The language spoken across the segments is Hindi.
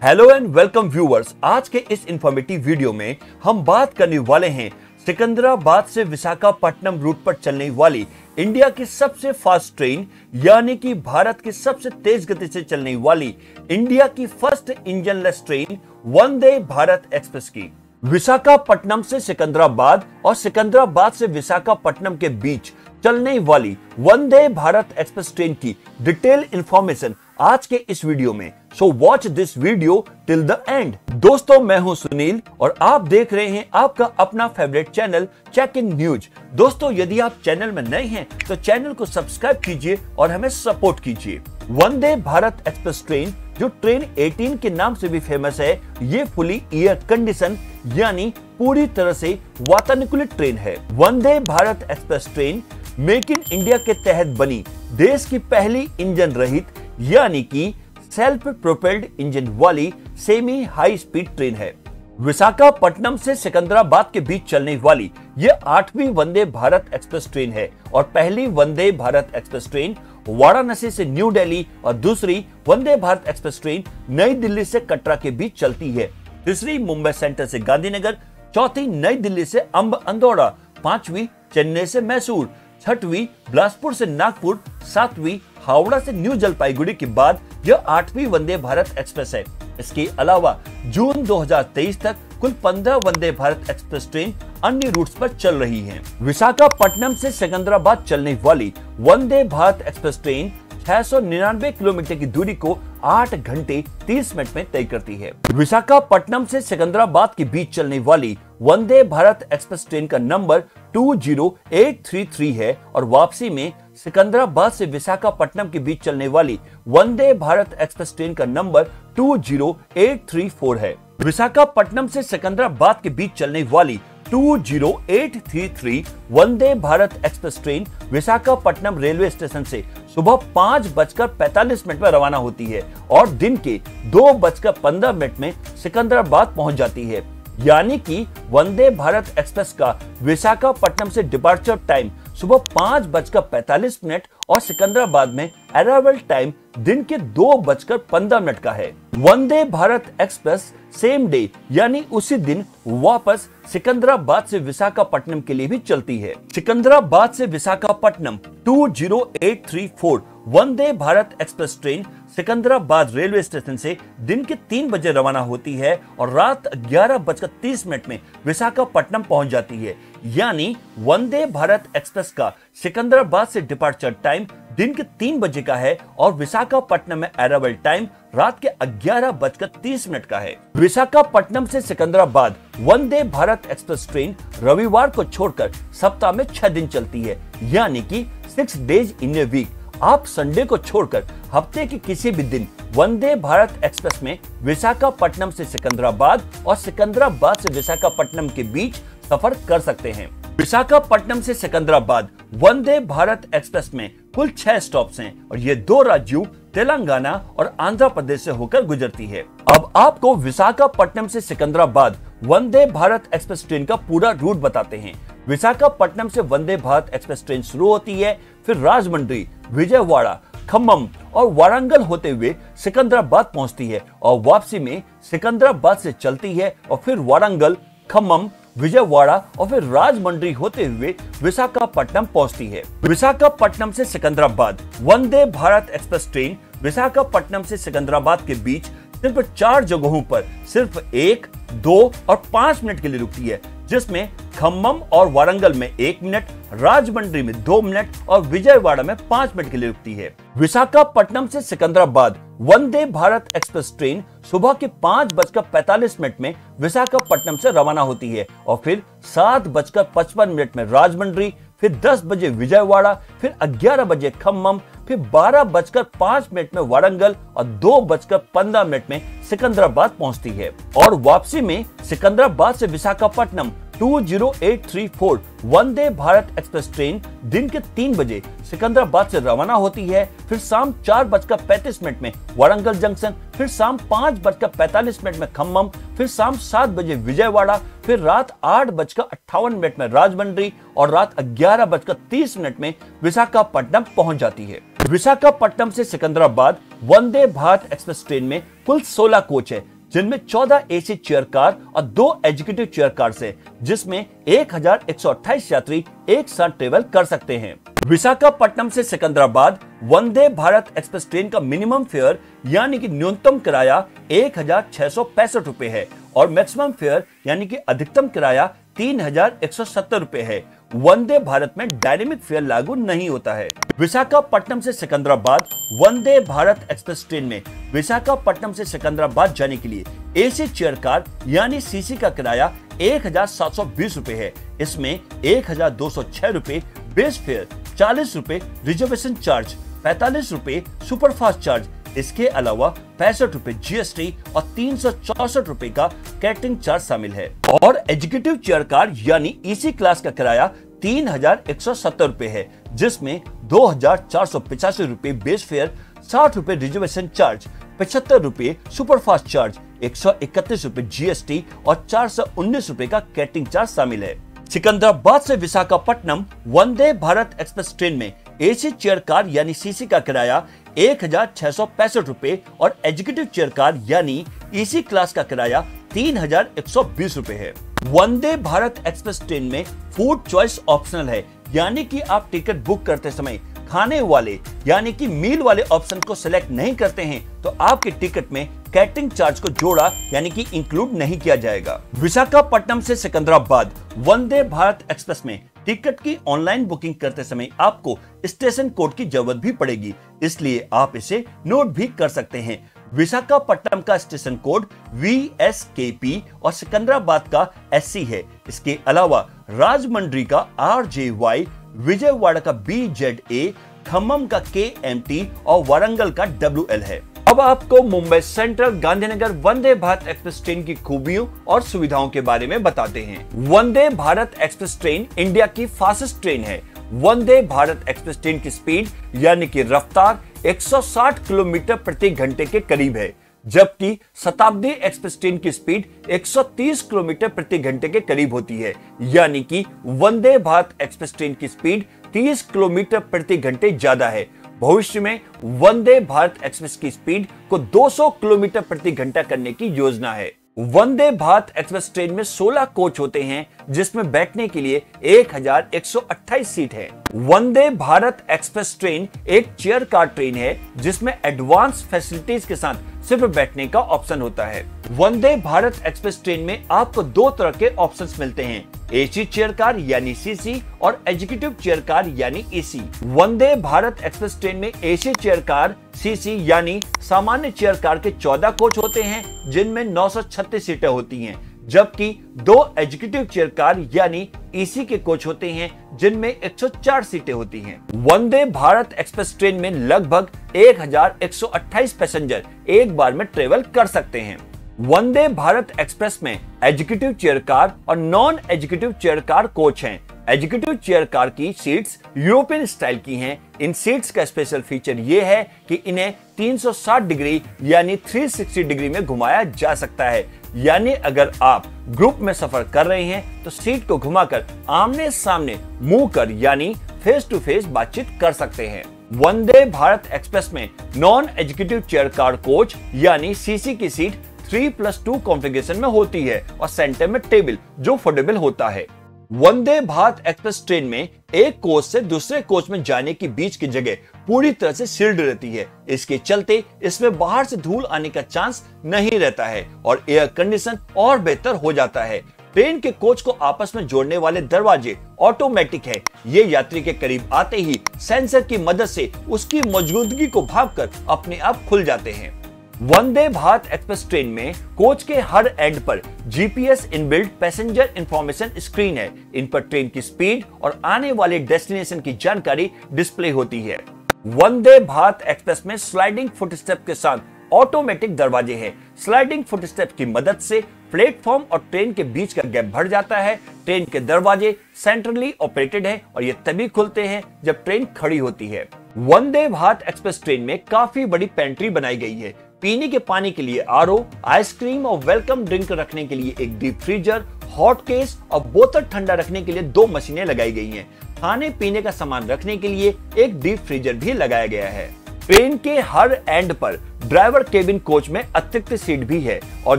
Hello and welcome viewers. आज के इस इंफॉर्मेटिव वीडियो में हम बात करने वाले हैं सिकंदराबाद से विशाखापट्टनम रूट पर चलने वाली इंडिया की सबसे फास्ट ट्रेन यानी कि भारत की सबसे तेज गति से चलने वाली इंडिया की फर्स्ट इंजनलेस ट्रेन वंदे भारत एक्सप्रेस की। विशाखापट्टनम से सिकंदराबाद और सिकंदराबाद से विशाखापट्टनम के बीच चलने वाली वंदे भारत एक्सप्रेस ट्रेन की डिटेल इंफॉर्मेशन आज के इस वीडियो में। So watch this video till the end. दोस्तों, मैं हूं सुनील और आप देख रहे हैं आपका अपना favourite channel check in news. दोस्तों, यदि आप चैनल में नए हैं तो चैनल को सब्सक्राइब कीजिए और हमें सपोर्ट कीजिए। वंदे भारत एक्सप्रेस ट्रेन, जो ट्रेन 18 के नाम से भी फेमस है, ये फुली एयर कंडीशन यानी पूरी तरह से वातानुकूलित ट्रेन है। Vande Bharat express train make in India के तहत बनी देश की पहली इंजन रहित यानी कि सेल्फ प्रोपेल्ड इंजन वाली सेमी हाई स्पीड ट्रेन है। विशाखापट्टनम से सिकंदराबाद के बीच चलने वाली यह 8वीं वंदे भारत एक्सप्रेस ट्रेन है और पहली वंदे भारत एक्सप्रेस ट्रेन वाराणसी से न्यू दिल्ली और दूसरी वंदे भारत एक्सप्रेस ट्रेन नई दिल्ली से कटरा के बीच चलती है। तीसरी मुंबई सेंट्रल से गांधीनगर, चौथी नई दिल्ली से अंब अंदौड़ा, पांचवी चेन्नई से मैसूर, छठवीं बिलासपुर से नागपुर, सातवीं हावड़ा से न्यू जलपाईगुड़ी के बाद यह 8वीं वंदे भारत एक्सप्रेस है। इसके अलावा जून 2023 तक कुल 15 वंदे भारत एक्सप्रेस ट्रेन अन्य रूट्स पर चल रही हैं। विशाखापट्टनम से सिकंदराबाद चलने वाली वंदे भारत एक्सप्रेस ट्रेन 699 किलोमीटर की दूरी को 8 घंटे 30 मिनट में तय करती है। विशाखापट्टनम से सिकंदराबाद के बीच चलने वाली वंदे भारत एक्सप्रेस ट्रेन का नंबर 20833 है और वापसी में सिकंदराबाद से विशाखापट्टनम के बीच चलने वाली वंदे भारत एक्सप्रेस ट्रेन का नंबर 20834 है। विशाखापट्टनम से सिकंदराबाद के बीच चलने वाली 20833 Vande Bharat express train Visakhapatnam railway station से सुबह 5:45 में रवाना होती है और दिन के 2:15 में सिकंदराबाद पहुंच जाती है। यानी कि वंदे भारत एक्सप्रेस का विशाखापट्टनम से डिपार्चर टाइम सुबह 5:45 और सिकंदराबाद में अराइवल टाइम दिन के 2:15 का है। Vande Bharat express same day यानी उसी दिन वापस सिकंदराबाद से विशाखापट्टनम के लिए भी चलती है। सिकंदराबाद से Visakhapatnam 20834 Vande Bharat express train Secunderabad railway station से दिन के 3 बजे रवाना होती है और रात 11:30 में विशाखापट्टनम पहुंच जाती है। यानी वंदे भारत एक्सप्रेस का सिकंदराबाद से डिपार्चर टाइम दिन के 3 बजे का है और विशाखापट्टनम में अराइवल टाइम रात के 11:30 का है। विशाखापट्टनम से सिकंदराबाद वंदे भारत एक्सप्रेस ट्रेन रविवार को छोड़कर सप्ताह में 6 दिन चलती है यानी कि 6 डेज इन ए वीक। आप संडे को छोड़कर हफ्ते के किसी भी दिन वंदे भारत एक्सप्रेस में विशाखापट्टनम से सिकंदराबाद और सिकंदराबाद से विशाखापट्टनम के बीच सफर कर सकते हैं। विशाखापट्टनम से सिकंदराबाद वंदे भारत एक्सप्रेस में कुल 6 स्टॉप्स हैं और ये 2 राज्यों तेलंगाना और आंध्र प्रदेश से होकर गुजरती है। अब आपको विशाखापट्टनम से सिकंदराबाद वंदे भारत एक्सप्रेस ट्रेन का पूरा रूट बताते हैं। विशाखापट्टनम से वंदे भारत एक्सप्रेस ट्रेन शुरू होती है, फिर राजमंड्री, विजयवाड़ा, खम्मम और वारंगल होते हुए सिकंदराबाद पहुंचती है और वापसी में सिकंदराबाद से चलती है और फिर वारंगल, खम्मम, विजयवाड़ा और फिर राजमंड्री होते हुए विशाखापट्टनम पहुंचती है। विशाखापट्टनम से सिकंदराबाद वंदे भारत एक्सप्रेस ट्रेन विशाखापट्टनम से सिकंदराबाद के बीच सिर्फ 4 जगहों पर सिर्फ 1, 2 और 5 मिनट के लिए रुकती है, जिसमें खम्मम और वारंगल में 1 मिनट, राजमंड्री में 2 मिनट और विजयवाड़ा में 5 मिनट के लिए रुकती है। विशाखापट्टनम से सिकंदराबाद वंदे भारत एक्सप्रेस ट्रेन सुबह के 5:45 में विशाखापट्टम से रवाना होती है और फिर 7:55 में राजमंड्री, फिर 10 बजे विजयवाड़ा, फिर 11 बजे खम्मम, फिर 12:05 में वारंगल और 2:15 में सिकंदराबाद पहुंचती है और वापसी में सिकंदराबाद से विशाखापट्टनम 20834 वंदे भारत एक्सप्रेस ट्रेन दिन के 3 बजे सिकंदराबाद से रवाना होती है, फिर शाम 4:35 में वारंगल जंक्शन, फिर शाम 5:45 में खम्मम, फिर शाम 7 बजे विजयवाड़ा, फिर रात 8:58 में राजमंड्री और रात 11:30 में विशाखापट्टनम पहुंच जाती है। विशाखापट्टनम से सिकंदराबाद वंदे भारत एक्सप्रेस ट्रेन में कुल 16 कोच है, जिनमें 14 एसी चेयर कार और 2 एग्जीक्यूटिव चेयर कार है, जिसमें 1128 यात्री एक साथ ट्रेवल कर सकते हैं। विशाखापट्टनम से सिकंदराबाद वंदे भारत एक्सप्रेस ट्रेन का मिनिमम फेयर यानी कि न्यूनतम किराया 1665 रुपए है और मैक्सिमम फेयर यानी कि अधिकतम किराया 3170 रुपए है। वंदे भारत में डायनेमिक फेयर लागू नहीं होता है। विशाखापट्टनम से सिकंदराबाद वंदे भारत एक्सप्रेस ट्रेन में विशाखापट्टनम से सिकंदराबाद जाने के लिए एसी चेयर कार यानी सीसी का किराया 1720 रुपए है। इसमें 1206 रुपए बेस फेयर, 40 रुपए रिजर्वेशन चार्ज, 45 रुपए सुपरफास्ट चार्ज, इसके अलावा 65 रुपए जीएसटी और 364 रुपए का कैटरिंग चार्ज शामिल है। और एग्जीक्यूटिव चेयर कार यानी ईसी क्लास का किराया 3170 रुपए है, जिसमें 2485 रुपए बेस फेयर, 60 रुपए रिजर्वेशन चार्ज, 75 रुपए सुपरफास्ट चार्ज, 131 रुपए जीएसटी और 419 रुपए का कैटरिंग चार्ज शामिल है। सिकंदराबाद से विशाखापट्टनम वंदे भारत एक्सप्रेस ट्रेन में एसी चेयर कार यानी सीसी का किराया 1665 रुपए और एग्जीक्यूटिव चेयर कार यानी ईसी क्लास का किराया 3120 रुपए है। वंदे भारत एक्सप्रेस ट्रेन में फूड चॉइस ऑप्शनल है, यानी कि आप टिकट बुक करते समय खाने वाले यानी कि मील वाले ऑप्शन को सिलेक्ट नहीं करते हैं तो आपके टिकट में कैटरिंग चार्ज को जोड़ा यानी कि इंक्लूड नहीं किया जाएगा। विशाखापट्टनम से सिकंदराबाद वंदे भारत एक्सप्रेस में टिकट की ऑनलाइन बुकिंग करते समय आपको स्टेशन कोड की जरूरत भी पड़ेगी, इसलिए आप इसे नोट भी कर सकते हैं। विशाखापट्टनम का स्टेशन कोड VSKP और सिकंदराबाद का SC है। इसके अलावा राजमंड्री का RJY, विजयवाड़ा का BZA, खम्मम का KMT और वारंगल का WL है। अब आपको मुंबई सेंट्रल गांधीनगर वंदे भारत एक्सप्रेस ट्रेन की खूबियों और सुविधाओं के बारे में बताते हैं। वंदे भारत एक्सप्रेस ट्रेन इंडिया की फास्टेस्ट ट्रेन है। वंदे भारत एक्सप्रेस ट्रेन की स्पीड यानी कि रफ्तार 160 किलोमीटर प्रति घंटे के करीब है, जबकि शताब्दी एक्सप्रेस ट्रेन की स्पीड 130 किलोमीटर प्रति घंटे के करीब होती है, यानी कि वंदे भारत एक्सप्रेस ट्रेन की स्पीड 30 किलोमीटर प्रति घंटे ज्यादा है। भविष्य में वंदे भारत एक्सप्रेस की स्पीड को 200 किलोमीटर प्रति घंटा करने की योजना है। वंदे भारत एक्सप्रेस ट्रेन में 16 कोच होते हैं, जिसमें बैठने के लिए 1128 सीट है। वंदे भारत एक्सप्रेस ट्रेन एक चेयर कार ट्रेन है, जिसमें एडवांस फैसिलिटीज के साथ सिर्फ बैठने का ऑप्शन होता है। वंदे भारत एक्सप्रेस ट्रेन में आपको 2 तरह के ऑप्शंस मिलते हैं, एसी चेयर कार यानी सीसी और एग्जीक्यूटिव चेयर कार यानी एसी। वंदे भारत एक्सप्रेस ट्रेन में एसी चेयर कार सीसी यानी सामान्य चेयर कार के 14 कोच होते हैं, जिनमें 936 सीटें होती हैं, जबकि 2 एग्जीक्यूटिव चेयर कार यानी ईसी के कोच होते हैं, जिनमें 104 सीटें होती हैं। वंदे भारत एक्सप्रेस ट्रेन में लगभग 1128 पैसेंजर एक बार में ट्रेवल कर सकते हैं। वंदे भारत एक्सप्रेस में एग्जीक्यूटिव चेयर कार और non executive chair car coach हैं। एग्जीक्यूटिव चेयर कार की सीट्स यूरोपियन स्टाइल की हैं। इन सीट्स का स्पेशल फीचर यह है कि इन्हें 360 डिग्री यानी 360 डिग्री में घुमाया जा सकता है, यानी अगर आप ग्रुप में सफर कर रहे हैं तो सीट को घुमाकर आमने सामने मुंह कर यानी फेस टू फेस बातचीत कर सकते हैं। वंदे भारत एक्सप्रेस में non executive chair car coach यानी सीसी की सीट 3+2 कॉन्फ़िगरेशन में होती है और सेंटर में टेबल जो फोल्डेबल होता है। वंदे भारत एक्सप्रेस ट्रेन में एक कोच से दूसरे कोच में जाने के बीच की जगह पूरी तरह से सील्ड रहती है। इसके चलते इसमें बाहर से धूल आने का चांस नहीं रहता है और एयर कंडीशन और बेहतर हो जाता है। ट्रेन के कोच को आपस में जोड़ने वाले दरवाजे ऑटोमेटिक है। ये यात्री के करीब आते ही सेंसर की मदद से उसकी मौजूदगी को भांपकर अपने आप खुल जाते हैं। वंदे भारत एक्सप्रेस ट्रेन में कोच के हर एंड पर GPS inbuilt passenger information screen है। इन पर ट्रेन की स्पीड और आने वाले डेस्टिनेशन की जानकारी डिस्प्ले होती है। वंदे भारत एक्सप्रेस में स्लाइडिंग फुटस्टेप के साथ ऑटोमेटिक दरवाजे हैं। स्लाइडिंग फुटस्टेप की मदद से प्लेटफॉर्म और ट्रेन के बीच का गैप भर जाता है। ट्रेन के दरवाजे सेंट्रली ऑपरेटेड हैं और ये तभी खुलते हैं जब ट्रेन खड़ी होती है। वंदे भारत एक्सप्रेस ट्रेन में काफी बड़ी पेंट्री बनाई गई है। पीने के पानी के लिए आरओ, आइसक्रीम और वेलकम ड्रिंक रखने के लिए एक डीप फ्रीजर, हॉट केस और बोतल ठंडा रखने के लिए 2 मशीनें लगाई गई हैं। खाने पीने का सामान रखने के लिए एक डीप फ्रीजर भी लगाया गया है। ट्रेन के हर एंड पर ड्राइवर केबिन कोच में अतिरिक्त सीट भी है और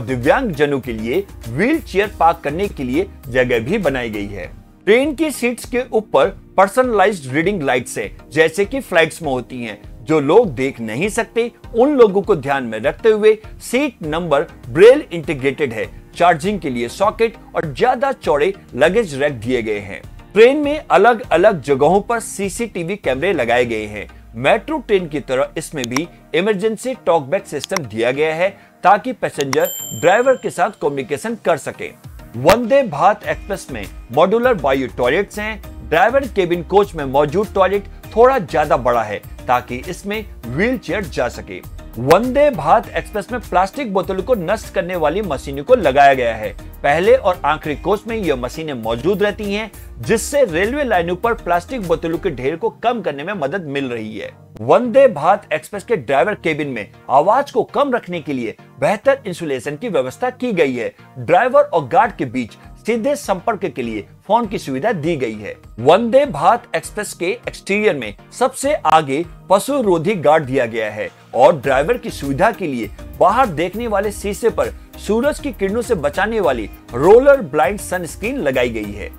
दिव्यांग जनों के लिए व्हील चेयर पार्क करने के लिए जगह भी बनाई गई है। ट्रेन की सीट्स के ऊपर पर्सनलाइज्ड रीडिंग लाइट्स है, जैसे कि फ्लाइट्स में होती हैं। जो लोग देख नहीं सकते उन लोगों को ध्यान में रखते हुए सीट नंबर ब्रेल इंटीग्रेटेड है। चार्जिंग के लिए सॉकेट और ज्यादा चौड़े लगेज रैक दिए गए हैं। ट्रेन में अलग अलग जगहों पर सीसीटीवी कैमरे लगाए गए हैं। मेट्रो ट्रेन की तरह इसमें भी इमरजेंसी टॉकबैक सिस्टम दिया गया है ताकि पैसेंजर ड्राइवर के साथ कम्युनिकेशन कर सके। वंदे भारत एक्सप्रेस में मॉड्यूलर बायो टॉयलेट्स हैं। ड्राइवर केबिन कोच में मौजूद टॉयलेट थोड़ा ज्यादा बड़ा है ताकि इसमें व्हील चेयर जा सके। वंदे भारत एक्सप्रेस में प्लास्टिक बोतलों को नष्ट करने वाली मशीनों को लगाया गया है। पहले और आखिरी कोच में यह मशीनें मौजूद रहती हैं, जिससे रेलवे लाइनों पर प्लास्टिक बोतलों के ढेर को कम करने में मदद मिल रही है। वंदे भारत एक्सप्रेस के ड्राइवर केबिन में आवाज को कम रखने के लिए बेहतर इंसुलेशन की व्यवस्था की गई है। ड्राइवर और गार्ड के बीच सीधे संपर्क के लिए फोन की सुविधा दी गई है। वंदे भारत एक्सप्रेस के एक्सटीरियर में सबसे आगे पशु रोधी गार्ड दिया गया है और ड्राइवर की सुविधा के लिए बाहर देखने वाले शीशे पर सूरज की किरणों से बचाने वाली रोलर ब्लाइंड सनस्क्रीन लगाई गई है।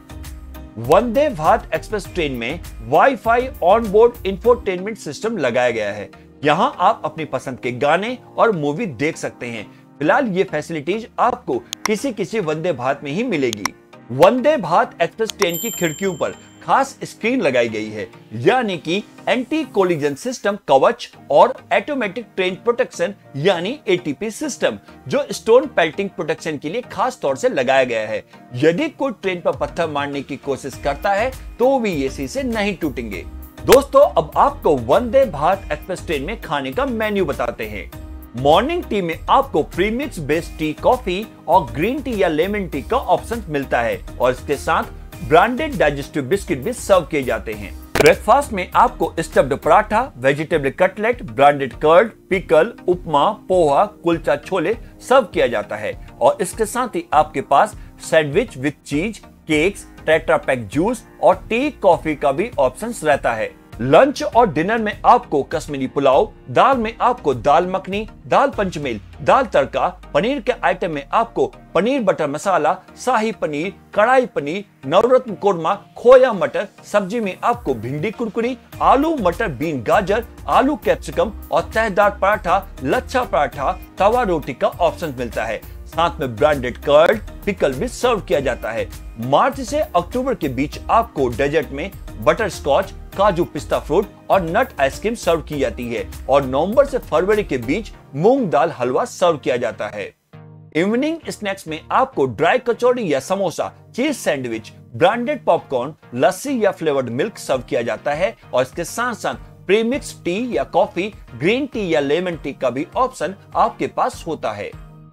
वंदे भारत एक्सप्रेस ट्रेन में wifi on board infotainment system लगाया गया है। यहां आप अपनी पसंद के गाने और मूवी देख सकते हैं। फिलहाल ये फैसिलिटीज आपको किसी वंदे भारत में ही मिलेगी। वंदे भारत एक्सप्रेस ट्रेन की खिड़कियों पर खास स्क्रीन लगाई गई है, यानी कि एंटी कोलिजन सिस्टम कवच और ऑटोमेटिक ट्रेन प्रोटेक्शन यानी एटीपी सिस्टम, जो स्टोन पेल्टिंग प्रोटेक्शन के लिए खास तौर से लगाया गया है। यदि कोई ट्रेन पर पत्थर मारने की कोशिश करता है तो भी ये शीशे नहीं टूटेंगे। दोस्तों, अब आपको वंदे भारत एक्सप्रेस ट्रेन में खाने का मेन्यू बताते हैं। मॉर्निंग टी में आपको प्रीमिक्स बेस्ड टी, कॉफी और ग्रीन टी या लेमन टी का ऑप्शन मिलता है और इसके साथ ब्रांडेड डाइजेस्टिव बिस्किट भी सर्व किए जाते हैं। ब्रेकफास्ट में आपको stuffed paratha, vegetable cutlet, branded curd, pickle, upma, poha, kulcha, chole serve किया जाता है और इसके साथ ही आपके पास sandwich with cheese, cakes, tetra pack juice और टी, कॉफी का भी ऑप्शन रहता है। लंच और डिनर में आपको कश्मीरी पुलाव, दाल में आपको दाल मखनी, दाल पंचमेल, दाल तड़का, पनीर के आइटम में आपको पनीर बटर मसाला, शाही पनीर, कढ़ाई पनीर, नवरत्न कोरमा, खोया मटर, सब्जी में आपको भिंडी कुरकुरी, आलू मटर बीन गाजर, आलू कैप्सिकम और तहदार पराठा, लच्छा पराठा, तवा रोटी का ऑप्शन मिलता है। साथ में ब्रांडेड कर्ड, पिकल भी सर्व किया जाता है। मार्च से अक्टूबर के बीच आपको डेजर्ट में बटर स्कॉच, काजू पिस्ता फ्रूट और नट आइसक्रीम सर्व की जाती है और नवंबर से फरवरी के बीच मूंग दाल हलवा सर्व किया जाता है। इवनिंग स्नैक्स में आपको ड्राई कचौड़ी या samosa, cheese sandwich, branded popcorn, लस्सी या फ्लेवर्ड मिल्क सर्व किया जाता है और इसके साथ साथ प्रीमिक्स टी या कॉफी, ग्रीन टी या लेमन टी का भी ऑप्शन आपके पास होता है।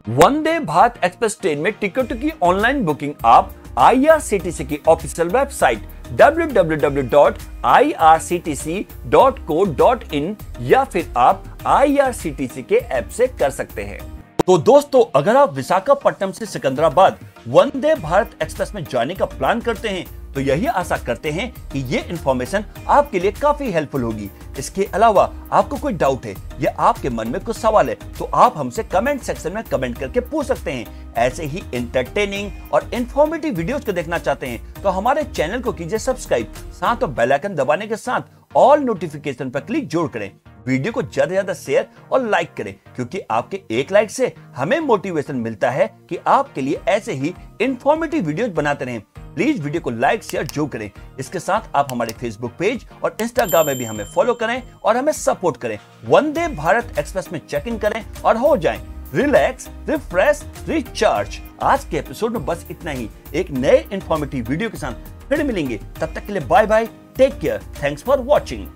वंदे भारत एक्सप्रेस ट्रेन में टिकट की ऑनलाइन बुकिंग आप IRCTC की ऑफिशियल वेबसाइट www.irctc.co.in या फिर आप IRCTC के ऐप से कर सकते हैं। तो दोस्तों, अगर आप विशाखापट्टनम से सिकंदराबाद वंदे भारत एक्सप्रेस में जाने का प्लान करते हैं तो यही आशा करते हैं कि ये इंफॉर्मेशन आपके लिए काफी हेल्पफुल होगी। इसके अलावा आपको कोई डाउट है या आपके मन में कुछ सवाल है तो आप हमसे कमेंट सेक्शन में कमेंट करके पूछ सकते हैं। ऐसे ही एंटरटेनिंग और इंफॉर्मेटिव वीडियोस को देखना चाहते हैं तो हमारे चैनल को कीजिए सब्सक्राइब, साथ में बेल आइकन दबाने के साथ ऑल नोटिफिकेशन पर क्लिक जरूर करें। वीडियो को ज्यादा से ज्यादा शेयर और लाइक करें, क्योंकि आपके एक लाइक से हमें मोटिवेशन मिलता है कि आपके लिए ऐसे ही इंफॉर्मेटिव वीडियोस बनाते रहें। प्लीज वीडियो को लाइक शेयर जो करें। इसके साथ आप हमारे फेसबुक पेज और इंस्टाग्राम में भी हमें फॉलो करें और हमें सपोर्ट करें। वंदे भारत एक्सप्रेस में चेक इन करें और हो जाएं रिलैक्स, रिफ्रेश, रिचार्ज। आज के एपिसोड में बस इतना ही। एक नए इंफॉर्मेटिव वीडियो के साथ फिर मिलेंगे। तब तक के लिए bye bye, take care, thanks for watching.